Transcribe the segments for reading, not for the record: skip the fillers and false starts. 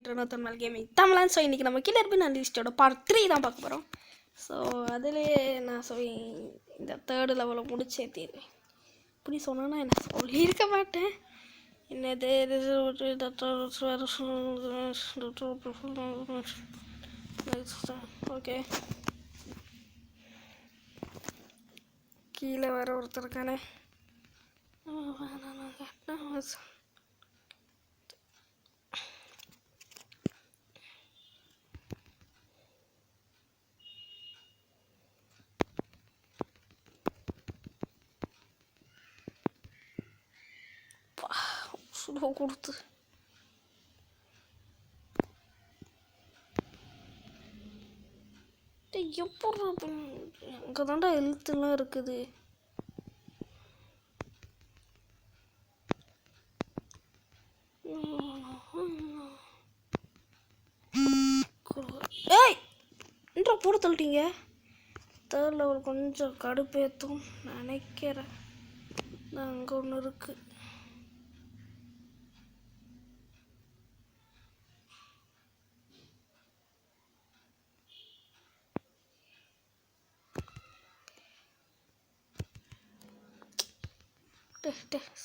ட்ரினோத்தர்மல் gaming தமிழன். So இன்றைக்கி நம்ம கில்லர் பின் அன்லிஸ்டோட பார்ட் 3 தான் பார்க்க போகிறோம். ஸோ அதிலே நான் இந்த 3rd லெவலில் முடிச்சேற்றிடுவேன். இப்படி சொன்னால் என்ன சொல்லியிருக்க மாட்டேன். என்னது ஓகே, கீழே வேறு ஒருத்தர் இருக்கானே. சுலோ கொடுத்து எப்படி அங்கே தாண்டா எழுத்துலாம் இருக்குது. ஏய் என்ற போட தள்ளிட்டீங்க. 3rd லெவல் கொஞ்சம் கடுப்பேற்றும் நினைக்கிறேன். அங்கே ஒன்று இருக்குது.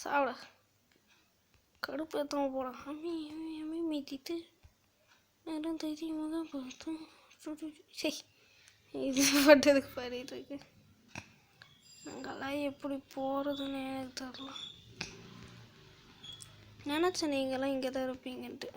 சாப்பிட கடுப்பு ஏற்றாம போகிறான். அம்மி மீத்திட்டு நேரம் தெரியுமா தான் பார்த்தோம். சரி, இது பட்டதுக்கு பாடிட்டு இருக்கு. நாங்கள்லாம் எப்படி போகிறதுன்னு எனக்கு தெரியல. நினச்சேன் நீங்களாம் இங்கே தான் இருப்பீங்கன்ட்டு.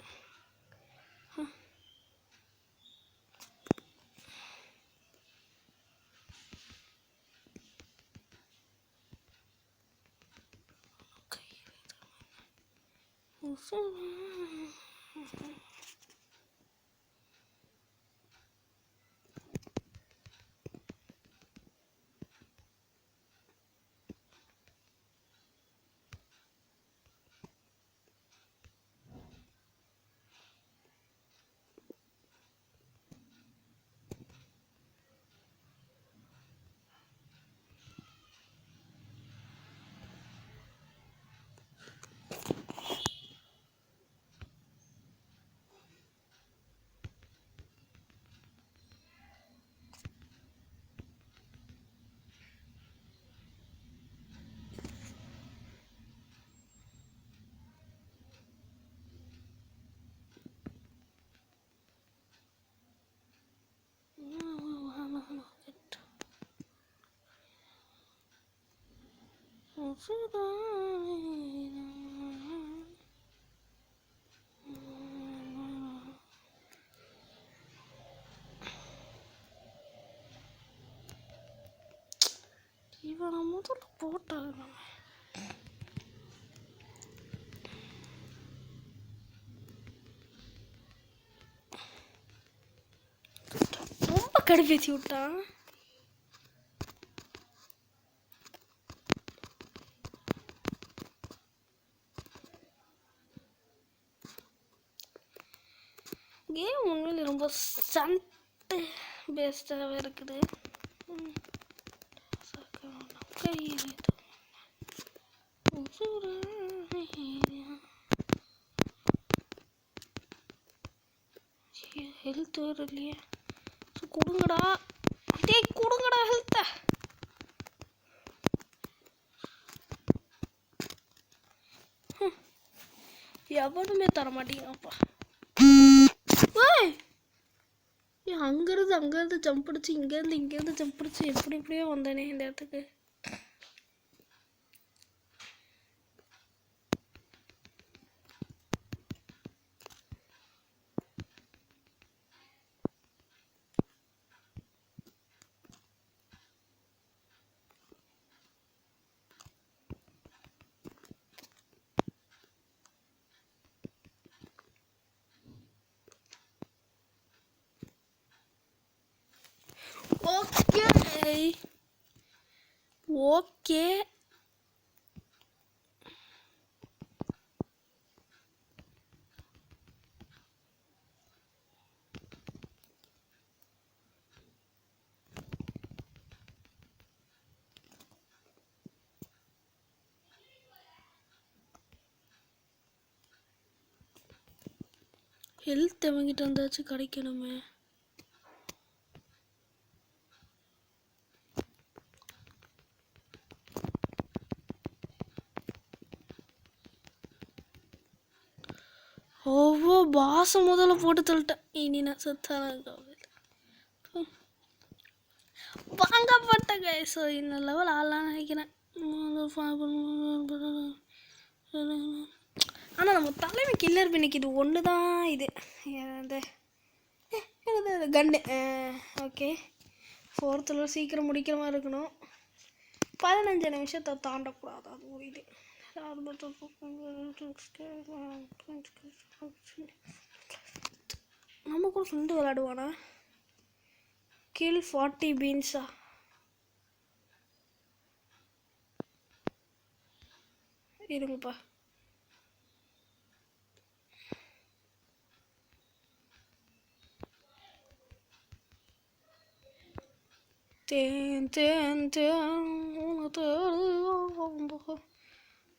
இவனை முதல்ல போட்டாங்க. ரொம்ப கடுப்பேற்றி விட்டான். கேம் உண்மையில ரொம்ப சண்ட்டு பேஸ்டாகவே இருக்குது. ஹெல்த் வேறு இல்லையா? கொடுங்கடா, கொடுங்கடா ஹெல்த்தை. எவனுமே தர மாட்டேங்கிறாப்பா. அங்கேருந்து ஜம்ப் அடிச்சு இங்கேருந்து ஜம்ப் அடிச்சு எப்படியோ வந்தேனே இந்த இடத்துக்கு. ஓகே ஹெல்த் அவங்கிட்ட இருந்தாச்சும் கிடைக்கணுமே. ஓவோ பாச முதல்ல போட்டு தள்ளிட்டேன். இனி நான் செத்தான வாங்கப்பட்ட கைஸோ இந்த லெவல் ஆடலான்னு நினைக்கிறேன். ஆனால் நம்ம தலைமை கில்லர் பின்னிக்கு இது ஒன்று தான். இது இந்த கன்னு ஓகே 4th level சீக்கிரம் முடிக்கிற மாதிரி இருக்கணும். 15 நிமிஷத்தை தாண்டக்கூடாது. அது ஒரு இது. நம்ம கூட ஃப்ரெண்டு விளையாடுவானா? கில் 40 பீன்ஸா? இருங்கப்பா. தேன் தேன் தேன்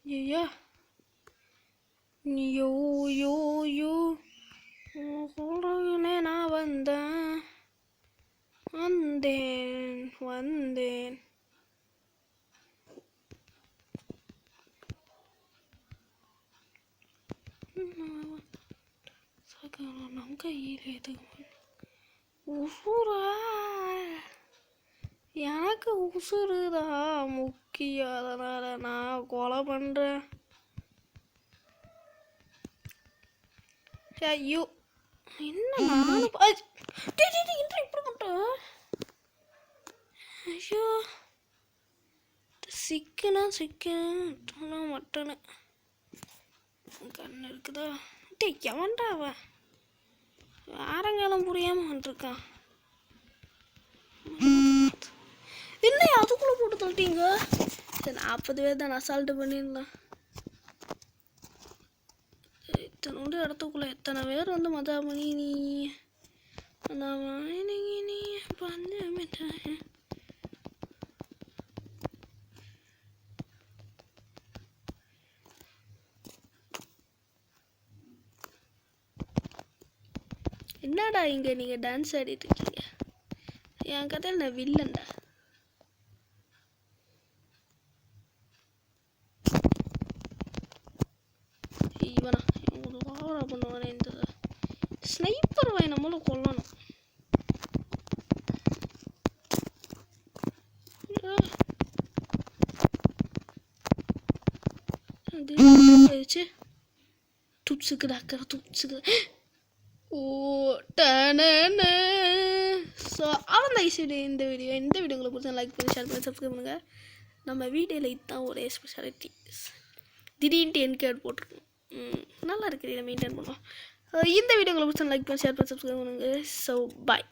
yeah யோ யோ யோ நான் வந்தேன் வந்தேன் வந்தேன். நம் கையில் எது உசுரா? எனக்கு உசுறுதான் முக்கியம். அதனால நான் கொலை பண்றேன். ஐயோ என்ன நானும் இப்படி மட்டும். ஐயோ சிக்கனா மட்டனு கண்ணு இருக்குதா? எவன்டா அவன் ஆரங்காலம் புரியாம வந்துருக்கான். இல்லை அதுக்குள்ள போட்டு தள்ளிட்டீங்க. சரி 40 பேர் தான் அசால்ட்டு பண்ணிடலாம். இத்தனோண்டு இடத்துக்குள்ள எத்தனை பேர் வந்து மதாமணி நீ நீ பண்ண என்னடா இங்கே நீங்கள் டான்ஸ் ஆடிட்டு இருக்கீங்க? என் கதையில் நான் வில்லன்டா. இவனா ஒரு வாரா பண்ணுவானே இந்த ஸ்னைப்பர் வாய் நம்மளும் கொல்லணும். துப்ஸுக்கு டாக்டர் துப்ஸுக்கு ஸோ அவ்வளோ இந்த வீடியோ உங்களுக்கு பிடிச்சா லைக் பண்ணி ஷேர் பண்ணி சப்ஸ்கிரைப் பண்ணுங்கள். நம்ம வீடியோவில் இதுதான் ஒரே ஸ்பெஷாலிட்டி. திடீர்னு 10 கேட் போட்டிருக்கோம். நல்லா இருக்குது. இதை மெயின்டைன் பண்ணுவோம். இந்த வீடியோ உங்களுக்கு பிடிச்சா லைக் பண்ணி ஷேர் பண்ணி சப்ஸ்கிரைப் பண்ணுங்கள். So bye.